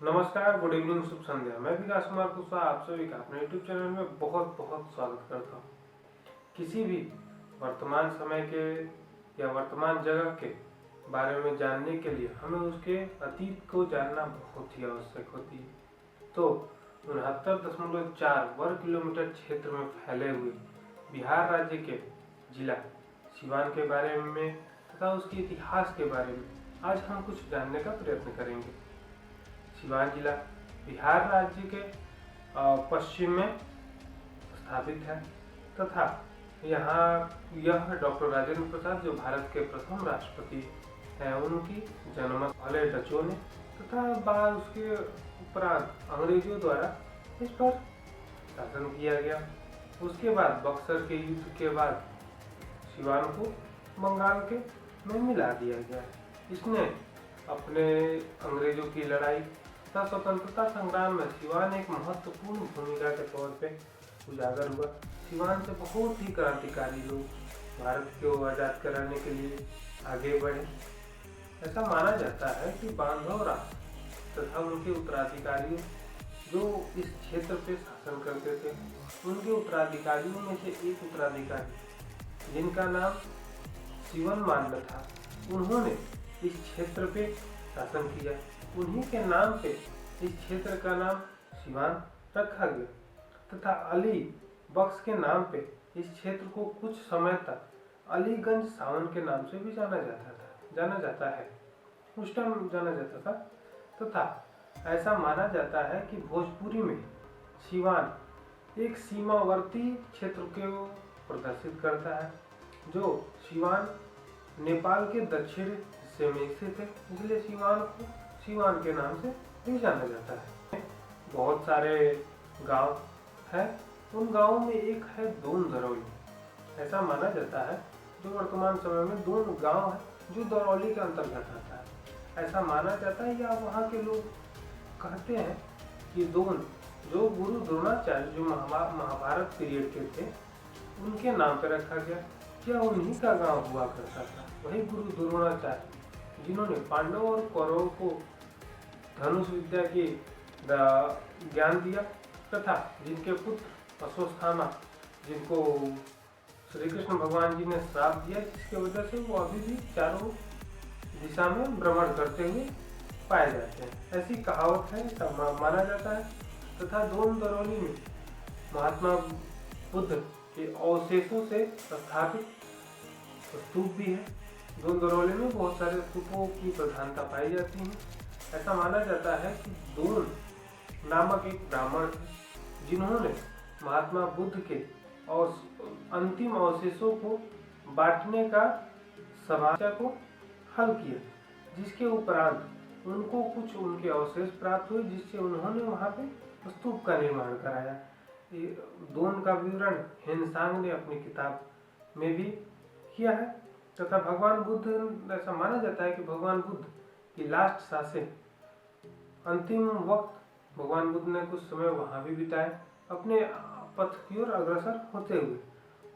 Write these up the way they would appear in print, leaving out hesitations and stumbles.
नमस्कार, good evening, शुभ संध्या। मैं विकास कुमार कुशवाहा आप सभी का अपने यूट्यूब चैनल में बहुत बहुत स्वागत करता हूँ। किसी भी वर्तमान समय के या वर्तमान जगह के बारे में जानने के लिए हमें उसके अतीत को जानना बहुत ही आवश्यक होती है। तो 69.4 वर्ग किलोमीटर क्षेत्र में फैले हुए बिहार राज्य के जिला सिवान के बारे में तथा उसके इतिहास के बारे में आज हम कुछ जानने का प्रयत्न करेंगे। सिवान जिला बिहार राज्य के पश्चिम में स्थापित है तथा यह डॉक्टर राजेंद्र प्रसाद जो भारत के प्रथम राष्ट्रपति हैं उनकी जन्म पहले डचों ने तथा बाद उसके उपरांत अंग्रेजों द्वारा इस पर शासन किया गया। उसके बाद बक्सर के युद्ध के बाद सिवान को बंगाल के में मिला दिया गया। इसने अपने अंग्रेजों की लड़ाई तथा स्वतंत्रता संग्राम में सिवान एक महत्वपूर्ण भूमिका के तौर पे उजागर हुआ। सिवान से बहुत ही क्रांतिकारी लोग भारत को आज़ाद कराने के लिए आगे बढ़े। ऐसा माना जाता है कि बांधव राज तथा उनके उत्तराधिकारियों जो इस क्षेत्र पे शासन करते थे, उनके उत्तराधिकारियों में से एक उत्तराधिकारी जिनका नाम सिवन मांड था, उन्होंने इस क्षेत्र पे शासन किया। उन्हीं के नाम पे इस क्षेत्र का नाम सिवान रखा गया तथा अली बख्श के नाम पे इस क्षेत्र को कुछ समय तक अलीगंज सावन के नाम से भी जाना जाता है। उस टाइम जाना जाता था तथा ऐसा माना जाता है कि भोजपुरी में सिवान एक सीमावर्ती क्षेत्र को प्रदर्शित करता है जो सिवान नेपाल के दक्षिण हिस्से में स्थित है, इसलिए सिवान को सिवान के नाम से भी जाना जाता है। बहुत सारे गांव हैं, उन गांवों में एक है दोन दरौली। ऐसा माना जाता है जो वर्तमान समय में दोन गांव है जो दरौली के अंतर्गत आता है। ऐसा माना जाता है या वहाँ के लोग कहते हैं कि दोन जो गुरु द्रोणाचार्य जो महाभारत पीरियड के थे उनके नाम पर रखा गया। क्या उन्हीं का गांव हुआ करता था, वही गुरु द्रोणाचार्य जिन्होंने पांडवों और कौरवों को धनुष विद्या की ज्ञान दिया तथा जिनके पुत्र अश्वत्थामा जिनको श्री कृष्ण भगवान जी ने श्राप दिया, जिसके वजह से वो अभी भी चारों दिशा में भ्रमण करते हुए पाए जाते हैं। ऐसी कहावत है, ऐसा माना जाता है। तथा दोन दरौली में महात्मा बुद्ध के अवशेषों से स्थापित स्तूप भी है। दोन दरौली में बहुत सारे स्तूपों की प्रधानता पाई जाती है। ऐसा माना जाता है कि दोन नामक एक ब्राह्मण थे जिन्होंने महात्मा बुद्ध के और अंतिम अवशेषों को बांटने का समस्या को हल किया, जिसके उपरांत उनको कुछ उनके अवशेष प्राप्त हुए जिससे उन्होंने वहाँ पे स्तूप का निर्माण कराया। दोन का विवरण हेनसांग ने अपनी किताब में भी किया है तथा भगवान बुद्ध, ऐसा माना जाता है कि भगवान बुद्ध की लास्ट सांसें अंतिम वक्त भगवान बुद्ध ने कुछ समय वहाँ भी बिताए अपने पथ की ओर अग्रसर होते हुए।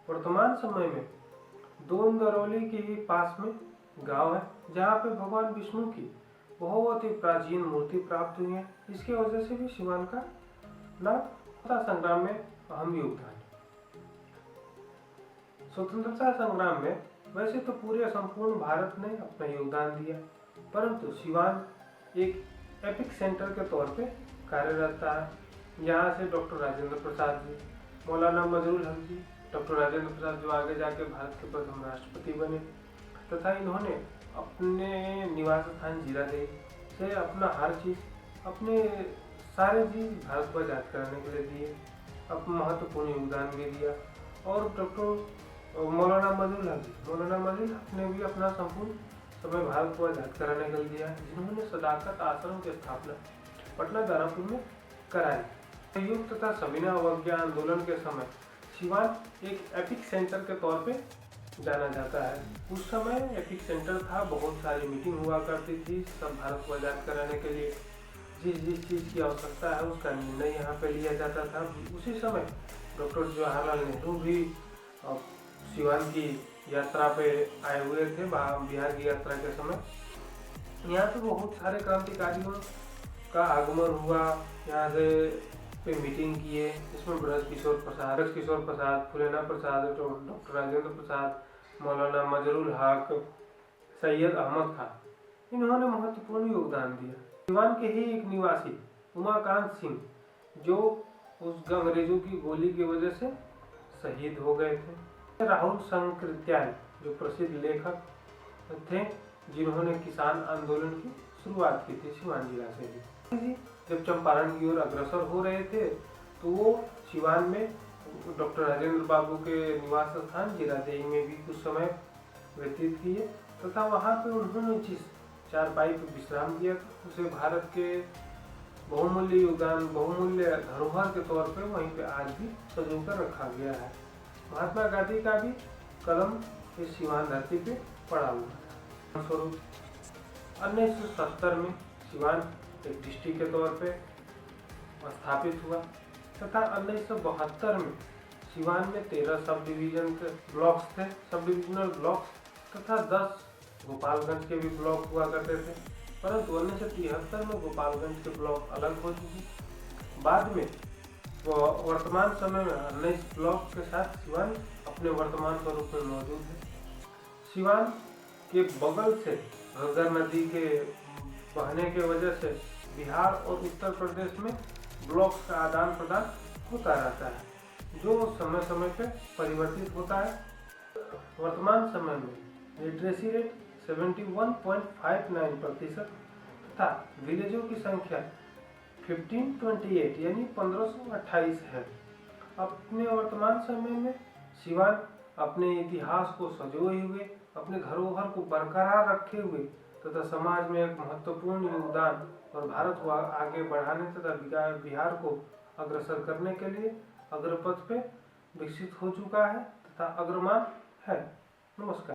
वर्तमान समय में दोन दरौली के ही पास में गांव है जहाँ पे भगवान विष्णु की बहुत ही प्राचीन मूर्ति प्राप्त हुई है। इसके वजह से भी सिवान का स्वतंत्रता संग्राम में अहम योगदान। स्वतंत्रता संग्राम में वैसे तो पूरे संपूर्ण भारत ने अपना योगदान दिया, परंतु सिवान एक एपिक सेंटर के तौर पे कार्यरत है। यहाँ से डॉक्टर राजेंद्र प्रसाद जी, मौलाना मजरूल हक जी, डॉक्टर राजेंद्र प्रसाद जो आगे जाके भारत के प्रथम राष्ट्रपति बने तथा इन्होंने अपने निवास स्थान जीरादेई से अपना हर चीज़, अपने सारे चीज़ भारत को आज़ाद कराने के लिए दिए, अपना महत्वपूर्ण योगदान भी दिया। और डॉक्टर मौलाना मजरूल हक ने भी अपना संपूर्ण समय भारत को आज़ाद कराने के लिए दिया, जिन्होंने सदाकत आश्रम की स्थापना पटना दानापुर में कराई। युद्ध तथा सविनय अवज्ञा आंदोलन के समय सिवान एक एपिक सेंटर के तौर पे जाना जाता है। उस समय एपिक सेंटर था, बहुत सारी मीटिंग हुआ करती थी, सब भारत को आज़ाद कराने के लिए जिस चीज़ की आवश्यकता है उसका निर्णय यहाँ पे लिया जाता था। उसी समय डॉक्टर जवाहरलाल नेहरू भी सिवान की यात्रा पे आए हुए थे, बिहार की यात्रा के समय। यहाँ पे बहुत सारे क्रांतिकारियों का आगमन हुआ, यहाँ से पे मीटिंग किए, जिसमें ब्रज किशोर प्रसाद, फुलेना प्रसाद, डॉक्टर राजेंद्र प्रसाद, मौलाना मजरुल हक, सैयद अहमद खान, इन्होंने महत्वपूर्ण योगदान दिया। सिवान के ही एक निवासी उमाकांत सिंह, जो उस अंग्रेजों की गोली की वजह से शहीद हो गए थे। राहुल शंकरत्याल, जो प्रसिद्ध लेखक थे, जिन्होंने किसान आंदोलन की शुरुआत की थी सिवान जिला से ही। जब चंपारण की ओर अग्रसर हो रहे थे तो वो सिवान में डॉक्टर राजेंद्र बाबू के निवास स्थान जीरादेई में भी कुछ समय व्यतीत किए तथा वहाँ पे उन्होंने जिस चारपाई पर विश्राम किया उसे भारत के बहुमूल्य योगदान, बहुमूल्य धरोहर के तौर पे वहीं पे आज भी संजोकर रखा गया है। महात्मा गांधी का भी कलम इस सिवान धरती पे पड़ा हुआ है। स्वरूप 1970 में सिवान एक डिस्ट्रिक्ट के तौर पे स्थापित हुआ तथा 1972 में सिवान में 13 सब डिवीजन के ब्लॉक्स थे, सब डिविजनल ब्लॉक्स तथा 10 गोपालगंज के भी ब्लॉक हुआ करते थे, परंतु 1973 में गोपालगंज के ब्लॉक अलग हो चुके। बाद में वर्तमान समय में 19 ब्लॉक के साथ सिवान अपने वर्तमान स्वरूप में मौजूद है। सिवान के बगल से घग्गर नदी के बहने के वजह से बिहार और उत्तर प्रदेश में ब्लॉक्स का आदान प्रदान होता रहता है, जो समय समय पे परिवर्तित होता है। वर्तमान समय में लिटरेसी रेट 71.59% तथा विलेजों की संख्या 1528 यानी 1528 है। अपने वर्तमान समय में सिवान अपने इतिहास को संजोए हुए, अपने धरोहर को बरकरार रखे हुए तथा समाज में एक महत्वपूर्ण योगदान और भारत को आगे बढ़ाने तथा बिहार को अग्रसर करने के लिए अग्रपथ पे विकसित हो चुका है तथा अग्रमान है। नमस्कार।